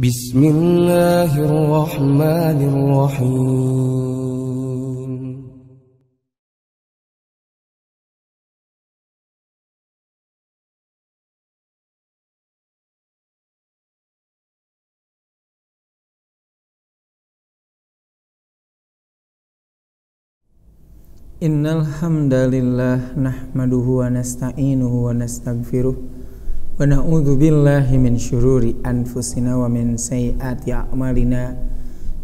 Bismillahirrahmanirrahim. Innal hamdalillah nahmaduhu wa nasta'inuhu wa nastaghfiruh wa na'udzu billahi min syururi anfusina wa min sayyiati a'malina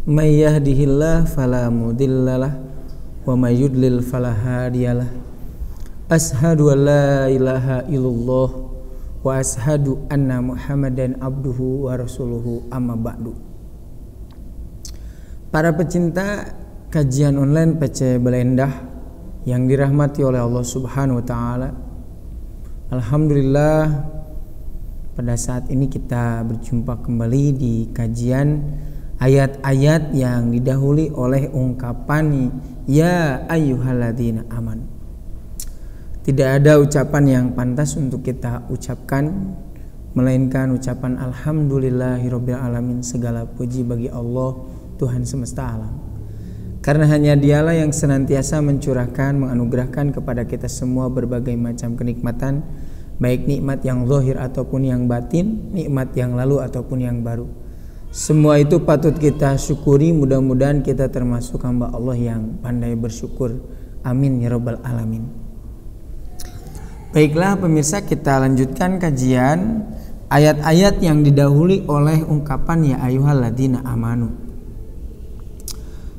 may yahdihillahu fala mudhillalah wa may yudlil fala hadiyalah. Ashhadu an la ilaha illallah wa ashhadu anna Muhammadan abduhu wa rasuluhu, amma ba'du. Para pecinta kajian online PC Belendah yang dirahmati oleh Allah Subhanahu wa taala, alhamdulillah pada saat ini kita berjumpa kembali di kajian ayat-ayat yang didahului oleh ungkapan ya ayyuhalladzina amanu. Tidak ada ucapan yang pantas untuk kita ucapkan melainkan ucapan alhamdulillahirabbil alamin, segala puji bagi Allah Tuhan semesta alam. Karena hanya Dialah yang senantiasa mencurahkan, menganugerahkan kepada kita semua berbagai macam kenikmatan, baik nikmat yang zahir ataupun yang batin, nikmat yang lalu ataupun yang baru. Semua itu patut kita syukuri. Mudah-mudahan kita termasuk hamba Allah yang pandai bersyukur. Amin ya rabbal alamin. Baiklah pemirsa, kita lanjutkan kajian ayat-ayat yang didahului oleh ungkapan ya ayyuhalladzina amanu.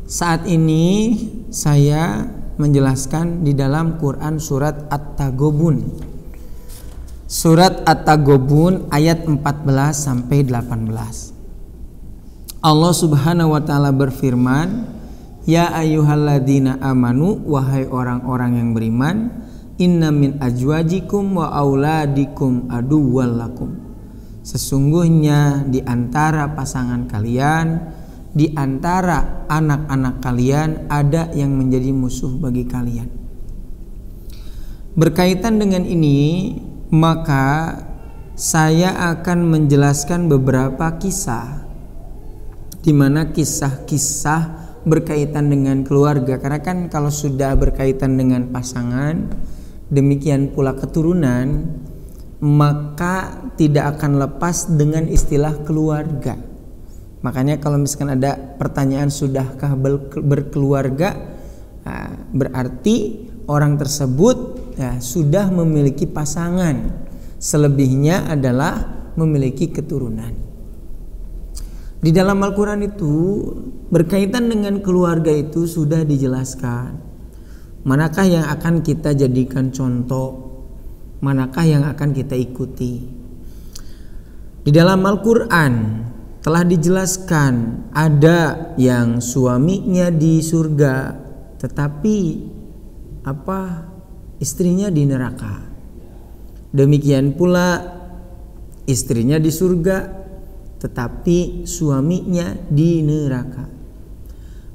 Saat ini saya menjelaskan di dalam Quran surat At-Taghabun. Surat At-Taghabun ayat 14 sampai 18. Allah Subhanahu wa taala berfirman, "Ya ayyuhalladzina amanu, wahai orang-orang yang beriman, inna min azwajikum wa auladikum aduwwal lakum." Sesungguhnya di antara pasangan kalian, di antara anak-anak kalian ada yang menjadi musuh bagi kalian. Berkaitan dengan ini, maka saya akan menjelaskan beberapa kisah, di mana kisah-kisah berkaitan dengan keluarga. Karena kan kalau sudah berkaitan dengan pasangan, demikian pula keturunan, maka tidak akan lepas dengan istilah keluarga. Makanya kalau misalkan ada pertanyaan sudahkah berkeluarga, berarti orang tersebut sudah memiliki pasangan. Selebihnya adalah memiliki keturunan. Di dalam Al-Quran itu berkaitan dengan keluarga itu sudah dijelaskan. Manakah yang akan kita jadikan contoh, manakah yang akan kita ikuti. Di dalam Al-Quran telah dijelaskan ada yang suaminya di surga tetapi istrinya di neraka. Demikian pula istrinya di surga tetapi suaminya di neraka.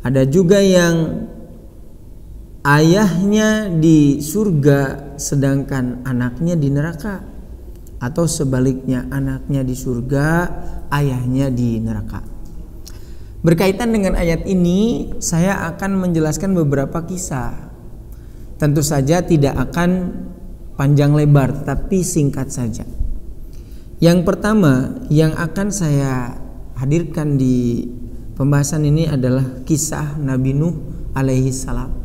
Ada juga yang ayahnya di surga sedangkan anaknya di neraka, atau sebaliknya anaknya di surga, ayahnya di neraka. Berkaitan dengan ayat ini, saya akan menjelaskan beberapa kisah. Tentu saja tidak akan panjang lebar, tapi singkat saja. Yang pertama yang akan saya hadirkan di pembahasan ini adalah kisah Nabi Nuh alaihi salam.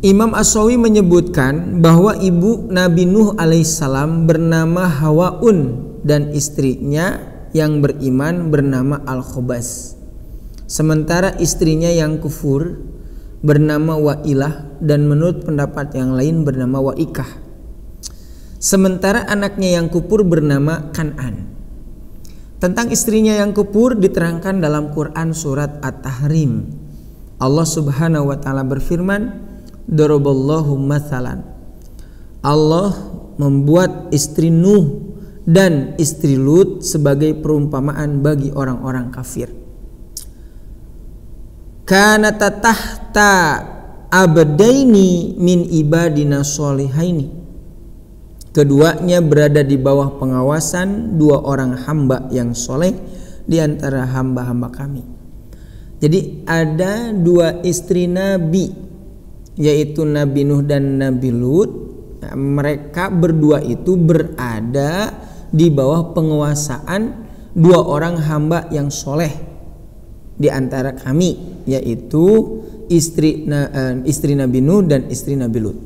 Imam As-Sawi menyebutkan bahwa ibu Nabi Nuh alaihissalam bernama Hawaun dan istrinya yang beriman bernama Al-Khobas. Sementara istrinya yang kufur bernama Wa'ilah dan menurut pendapat yang lain bernama Wa'ikah. Sementara anaknya yang kufur bernama Kan'an. Tentang istrinya yang kufur diterangkan dalam Quran surat At-Tahrim. Allah Subhanahu wa taala berfirman, Daraballahu mathalan. Allah membuat istri Nuh dan istri Lut sebagai perumpamaan bagi orang-orang kafir. Kanata tahta abdaini min ibadina sholihaini. Keduanya berada di bawah pengawasan 2 orang hamba yang soleh di antara hamba-hamba kami. Jadi ada 2 istri Nabi, yaitu Nabi Nuh dan Nabi Lut. Mereka berdua itu berada di bawah penguasaan 2 orang hamba yang soleh di antara kami, yaitu istri Nabi Nuh dan istri Nabi Lut.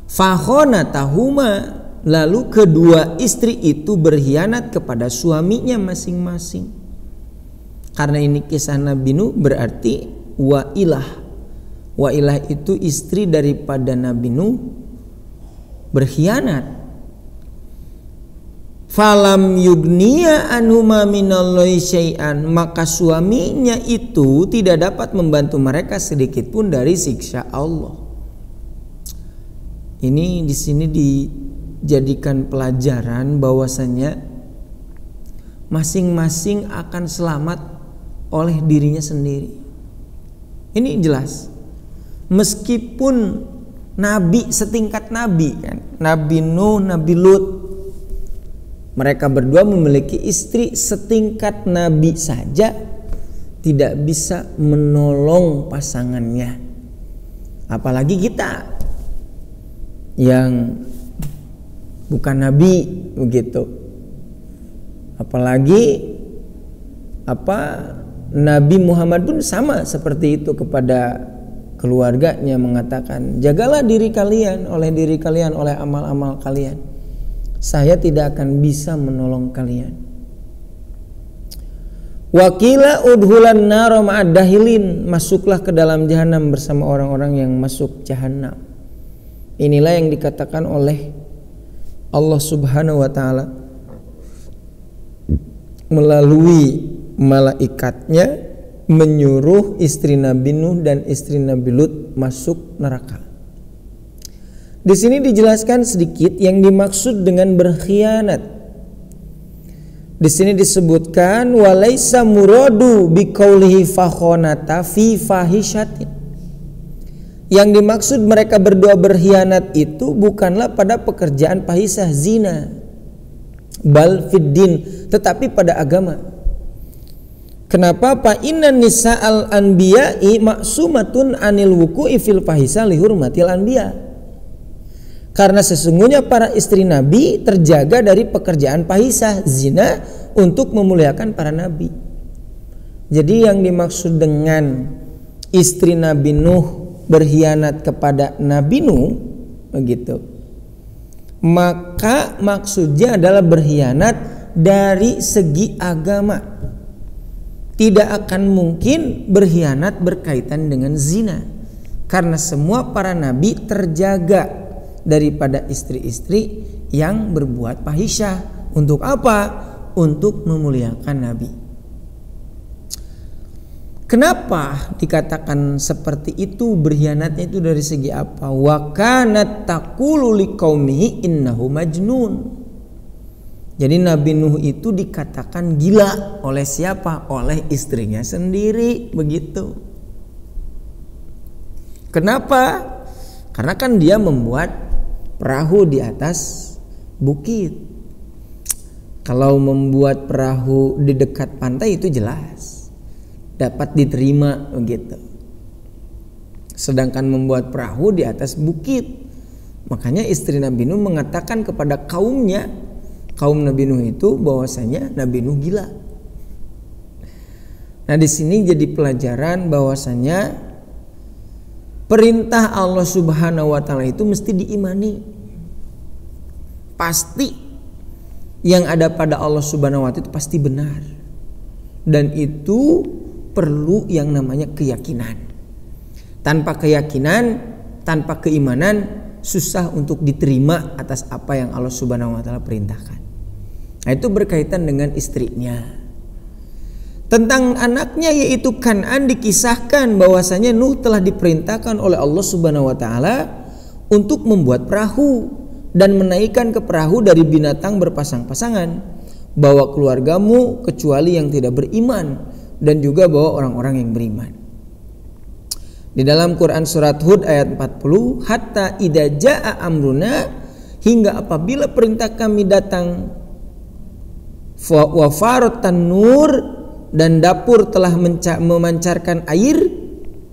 Fakhonatahuma, lalu kedua istri itu berkhianat kepada suaminya masing-masing. Karena ini kisah Nabi Nuh, berarti Wailah. Wailah itu istri daripada Nabi Nuh berkhianat. Falam yugniya anhuma minallahi syai'an, maka suaminya itu tidak dapat membantu mereka sedikit pun dari siksa Allah. Ini di sini dijadikan pelajaran bahwasanya masing-masing akan selamat oleh dirinya sendiri. Ini jelas. Meskipun nabi setingkat nabi kan, Nabi Nuh, Nabi Lut, mereka berdua memiliki istri setingkat nabi saja tidak bisa menolong pasangannya. Apalagi kita yang bukan nabi begitu. Apalagi Nabi Muhammad pun sama seperti itu kepada keluarganya, mengatakan, jagalah diri kalian oleh amal-amal kalian. Saya tidak akan bisa menolong kalian. Wakila udhulan nar ma'ad dahilin, masuklah ke dalam jahanam bersama orang-orang yang masuk jahanam. Inilah yang dikatakan oleh Allah Subhanahu wa taala melalui malaikatnya menyuruh istri Nabi Nuh dan istri Nabi Lut masuk neraka. Di sini dijelaskan sedikit yang dimaksud dengan berkhianat. Di sini disebutkan walaisa muradu biqaulihi fakhonata fi fahishatin. Yang dimaksud mereka berdua berkhianat itu bukanlah pada pekerjaan fahisah zina, bal fiddin, tetapi pada agama. Kenapa? Fa inna nisa'al anbiya'i maksumatun anil wuku'i fil fahisah li hurmatil anbiya. Karena sesungguhnya para istri Nabi terjaga dari pekerjaan fahisah zina untuk memuliakan para nabi. Jadi yang dimaksud dengan istri Nabi Nuh berkhianat kepada Nabi Nuh begitu, maka maksudnya adalah berkhianat dari segi agama. Tidak akan mungkin berkhianat berkaitan dengan zina, karena semua para nabi terjaga daripada istri-istri yang berbuat fahisyah. Untuk apa? Untuk memuliakan nabi. Kenapa dikatakan seperti itu? Berkhianatnya itu dari segi apa? Wa kanat taqulu liqaumihi innahu majnun. Jadi Nabi Nuh itu dikatakan gila oleh siapa? Oleh istrinya sendiri, begitu. Kenapa? Karena kan dia membuat perahu di atas bukit. Kalau membuat perahu di dekat pantai itu jelas dapat diterima begitu. Sedangkan membuat perahu di atas bukit, makanya istri Nabi Nuh mengatakan kepada kaumnya, kaum Nabi Nuh itu, bahwasanya Nabi Nuh gila. Nah, di sini jadi pelajaran bahwasanya perintah Allah Subhanahu wa taala itu mesti diimani. Pasti yang ada pada Allah Subhanahu wa taala itu pasti benar. Dan itu perlu yang namanya keyakinan. Tanpa keyakinan, tanpa keimanan, susah untuk diterima atas apa yang Allah Subhanahu wa taala perintahkan. Nah, itu berkaitan dengan istrinya. Tentang anaknya yaitu Kan'an dikisahkan bahwasanya Nuh telah diperintahkan oleh Allah Subhanahu wa taala untuk membuat perahu dan menaikkan ke perahu dari binatang berpasang-pasangan. Bawa keluargamu kecuali yang tidak beriman, dan juga bawa orang-orang yang beriman. Di dalam Quran surat Hud ayat 40, hatta idza jaa amruna hingga apabila perintah kami datang, wa farat tanur, dan dapur telah memancarkan air,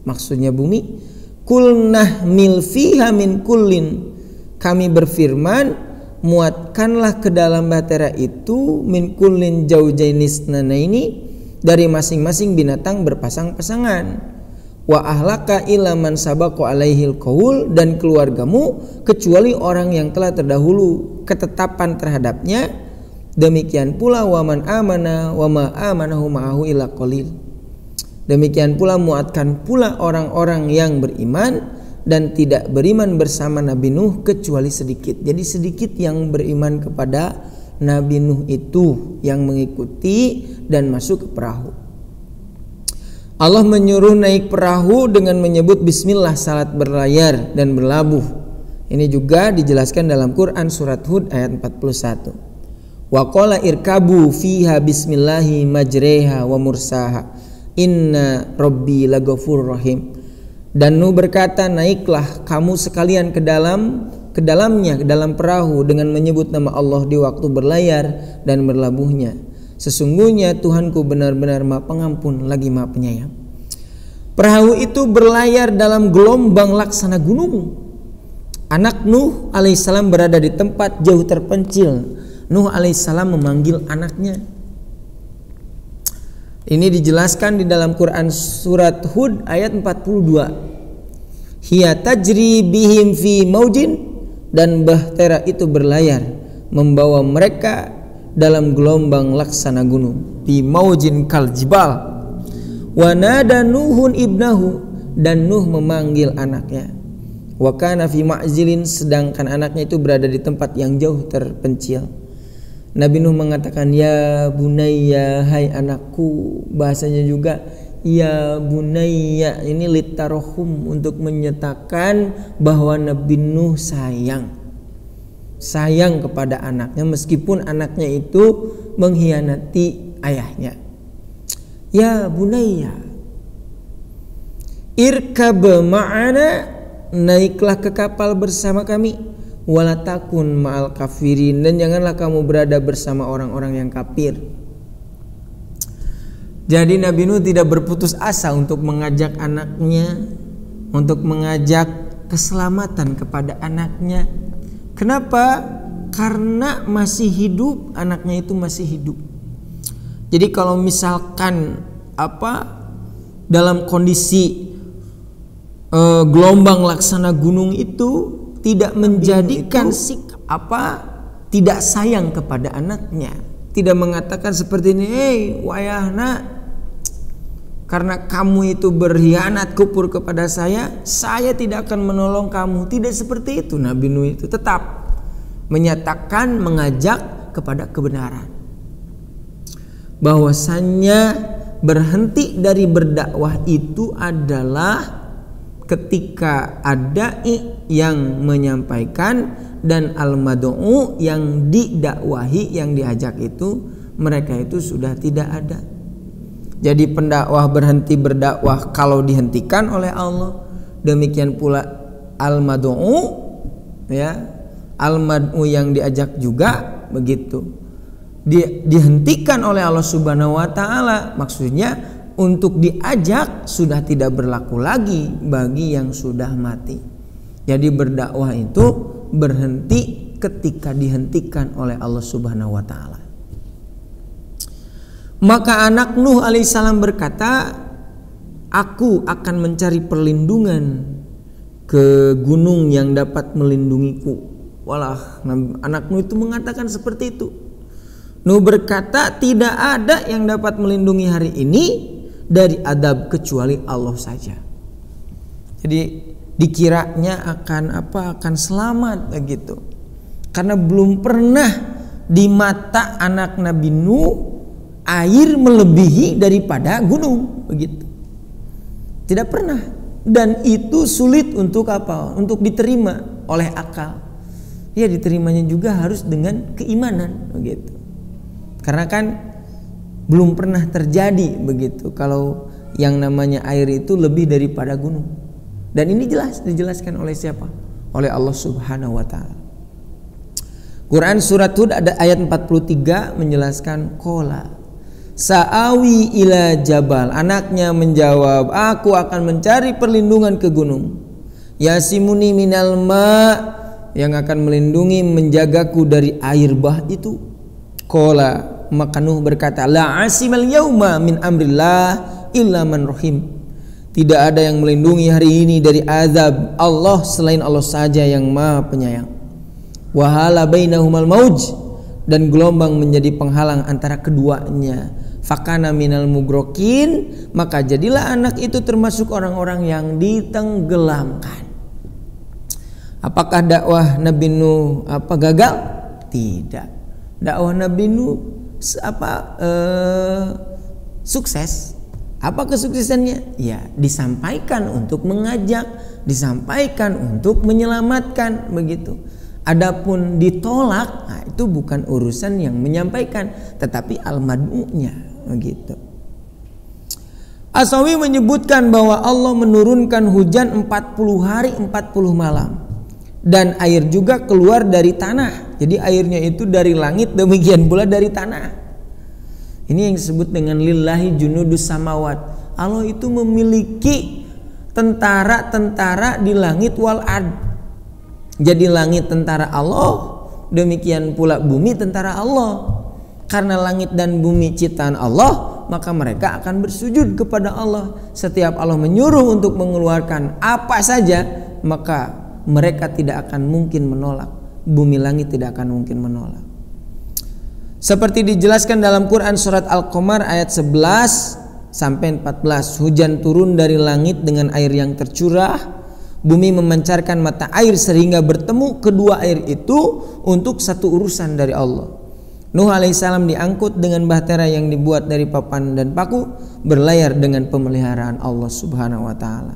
maksudnya bumi, kulnah mil fiha min kullin, kami berfirman, muatkanlah ke dalam bahtera itu min kullin zaujainis nanaini, dari masing-masing binatang berpasang-pasangan, wa ahlaka illa man sabaqa alaihil qaul, dan keluargamu kecuali orang yang telah terdahulu ketetapan terhadapnya, demikian pula wa man amana wa ma amanahu ma'ahu illa qalil, demikian pula muatkan pula orang-orang yang beriman dan tidak beriman bersama Nabi Nuh kecuali sedikit. Jadi sedikit yang beriman kepada Nabi Nuh itu yang mengikuti dan masuk ke perahu. Allah menyuruh naik perahu dengan menyebut bismillah saat berlayar dan berlabuh. Ini juga dijelaskan dalam Quran surat Hud ayat 41. Wa qala irkabu fiha bismillahi majreha wa mursaha inna rabbi laghafurur rahim. Dan Nuh berkata, naiklah kamu sekalian ke dalamnya, ke dalam perahu dengan menyebut nama Allah di waktu berlayar dan berlabuhnya. Sesungguhnya Tuhanku benar-benar Maha Pengampun lagi Maha Penyayang. Perahu itu berlayar dalam gelombang laksana gunung. Anak Nuh alaihissalam berada di tempat jauh terpencil. Nuh alaihissalam memanggil anaknya. Ini dijelaskan di dalam Quran surat Hud ayat 42. Hiya tajri bihim fi maujin, dan bahtera itu berlayar membawa mereka dalam gelombang laksana gunung, bi maujin kal jibal. Wa nada Nuhun ibnahu, dan Nuh memanggil anaknya. Wa kana fi ma'zilin, sedangkan anaknya itu berada di tempat yang jauh terpencil. Nabi Nuh mengatakan, ya bunayya, hai anakku. Bahasanya juga ya bunayya, ini litarohum, untuk menyatakan bahwa Nabi Nuh sayang kepada anaknya meskipun anaknya itu mengkhianati ayahnya. Ya bunayya irkab ma'ana, naiklah ke kapal bersama kami, wala takun ma'al kafirin, dan janganlah kamu berada bersama orang-orang yang kafir. Jadi Nabi Nuh tidak berputus asa untuk mengajak anaknya, untuk mengajak keselamatan kepada anaknya. Kenapa? Karena masih hidup, anaknya itu masih hidup. Jadi kalau misalkan dalam kondisi gelombang laksana gunung itu tidak menjadikan sikap tidak sayang kepada anaknya, tidak mengatakan seperti ini, wayahna, karena kamu itu berkhianat kufur kepada saya tidak akan menolong kamu. Tidak seperti itu. Nabi Nuh itu tetap menyatakan, mengajak kepada kebenaran, bahwasannya berhenti dari berdakwah itu adalah ketika ada yang menyampaikan dan al-mad'u yang didakwahi, yang diajak itu, mereka itu sudah tidak ada. Jadi pendakwah berhenti berdakwah kalau dihentikan oleh Allah. Demikian pula al-mad'u, ya, al-mad'u yang diajak juga begitu. Dihentikan oleh Allah Subhanahu wa taala, maksudnya untuk diajak sudah tidak berlaku lagi bagi yang sudah mati. Jadi berdakwah itu berhenti ketika dihentikan oleh Allah Subhanahu wa taala. Maka anak Nuh alaihissalam berkata, aku akan mencari perlindungan ke gunung yang dapat melindungiku. Walah, anak Nuh itu mengatakan seperti itu. Nuh berkata, tidak ada yang dapat melindungi hari ini dari adab kecuali Allah saja. Jadi dikiranya akan selamat begitu. Karena belum pernah di mata anak Nabi Nuh air melebihi daripada gunung begitu. Tidak pernah. Dan itu sulit untuk untuk diterima oleh akal. Ya, diterimanya juga harus dengan keimanan begitu. Karena kan belum pernah terjadi begitu kalau yang namanya air itu lebih daripada gunung. Dan ini dijelaskan oleh siapa? Oleh Allah Subhanahu wa taala. Quran surat Hud ada ayat 43 menjelaskan qala sa'awi ila jabal. Anaknya menjawab, aku akan mencari perlindungan ke gunung. Yasimuni minal ma, yang akan melindungi menjagaku dari air bah itu. Qala, maka Nuh berkata, la asimal yauma min amrillah illa man rahim. Tidak ada yang melindungi hari ini dari azab Allah selain Allah saja yang Maha Penyayang. Wahala bainahumal mauj, dan gelombang menjadi penghalang antara keduanya. Fakana minal mugrokin, maka jadilah anak itu termasuk orang-orang yang ditenggelamkan. Apakah dakwah Nabi Nuh gagal? Tidak. Dakwah Nabi Nuh sukses. Apa kesuksesannya? Ya, disampaikan untuk mengajak, disampaikan untuk menyelamatkan, begitu. Adapun ditolak, nah itu bukan urusan yang menyampaikan, tetapi al-mad'unya, begitu. Asawi menyebutkan bahwa Allah menurunkan hujan 40 hari 40 malam, dan air juga keluar dari tanah. Jadi airnya itu dari langit, demikian pula dari tanah. Ini yang disebut dengan lillahi junudus samawat. Allah itu memiliki tentara-tentara di langit wal ard. Jadi langit tentara Allah, demikian pula bumi tentara Allah. Karena langit dan bumi ciptaan Allah, maka mereka akan bersujud kepada Allah. Setiap Allah menyuruh untuk mengeluarkan apa saja, maka mereka tidak akan mungkin menolak. Bumi langit tidak akan mungkin menolak. Seperti dijelaskan dalam Quran surat Al-Qamar ayat 11 sampai 14, hujan turun dari langit dengan air yang tercurah. Bumi memancarkan mata air sehingga bertemu kedua air itu untuk satu urusan dari Allah. Nuh alaihissalam diangkut dengan bahtera yang dibuat dari papan dan paku, berlayar dengan pemeliharaan Allah subhanahu wa ta'ala.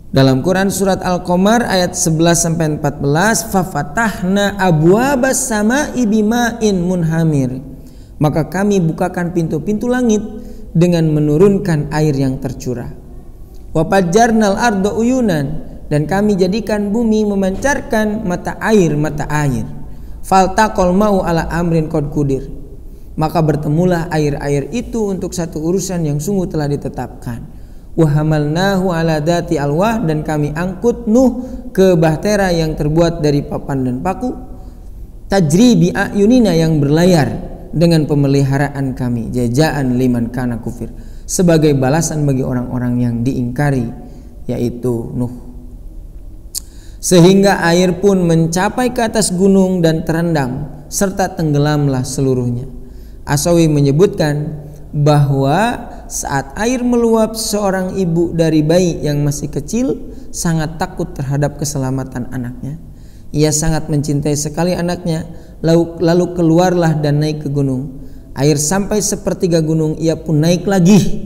Dalam Quran surat Al-Qamar ayat 11 sampai 14, fafatahna abwabas sama'i bima'in munhamir. Maka kami bukakan pintu-pintu langit dengan menurunkan air yang tercurah. Wafajjarnal ardo uyunan, dan kami jadikan bumi memancarkan mata air. Faltaqal mau ala amrin qad qudir, maka bertemulah air-air itu untuk satu urusan yang sungguh telah ditetapkan. Wahamalnahu ala dati alwah, dan kami angkut Nuh ke bahtera yang terbuat dari papan dan paku. Tajri bi ayunina, yang berlayar dengan pemeliharaan kami. Jazaan liman kana kufir, sebagai balasan bagi orang-orang yang diingkari, yaitu Nuh. Sehingga air pun mencapai ke atas gunung dan terendam, serta tenggelamlah seluruhnya. Asawi menyebutkan bahwa saat air meluap, seorang ibu dari bayi yang masih kecil sangat takut terhadap keselamatan anaknya. Ia sangat mencintai sekali anaknya, lalu keluarlah dan naik ke gunung. Air sampai 1/3 gunung, ia pun naik lagi.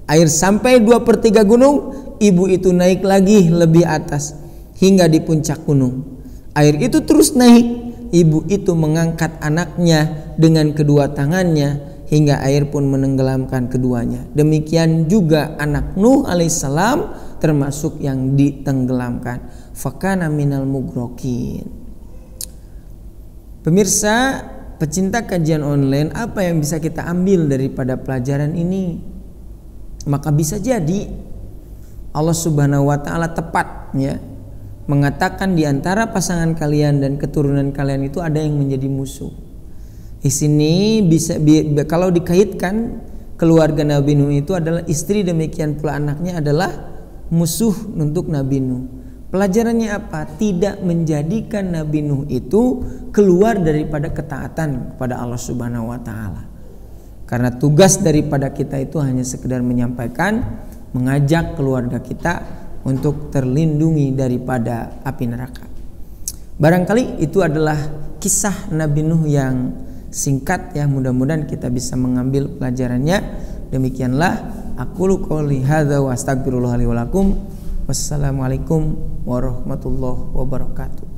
Air sampai 2/3 gunung, ibu itu naik lagi lebih atas hingga di puncak gunung. Air itu terus naik, ibu itu mengangkat anaknya dengan kedua tangannya hingga air pun menenggelamkan keduanya. Demikian juga anak Nuh alaihissalam termasuk yang ditenggelamkan. Fakana minal mugrokin. Pemirsa, pecinta kajian online, apa yang bisa kita ambil daripada pelajaran ini? Maka bisa jadi Allah subhanahu wa ta'ala tepat ya mengatakan di antara pasangan kalian dan keturunan kalian itu ada yang menjadi musuh. Di sini bisa kalau dikaitkan keluarga Nabi Nuh itu adalah istri, demikian pula anaknya adalah musuh untuk Nabi Nuh. Pelajarannya apa? Tidak menjadikan Nabi Nuh itu keluar daripada ketaatan kepada Allah subhanahu wa ta'ala. Karena tugas daripada kita itu hanya sekedar menyampaikan, mengajak keluarga kita untuk terlindungi daripada api neraka. Barangkali itu adalah kisah Nabi Nuh yang singkat ya, mudah-mudahan kita bisa mengambil pelajarannya. Demikianlah aqulu qouli hadza wa astaghfirullah li wa lakum. Wassalamualaikum warahmatullahi wabarakatuh.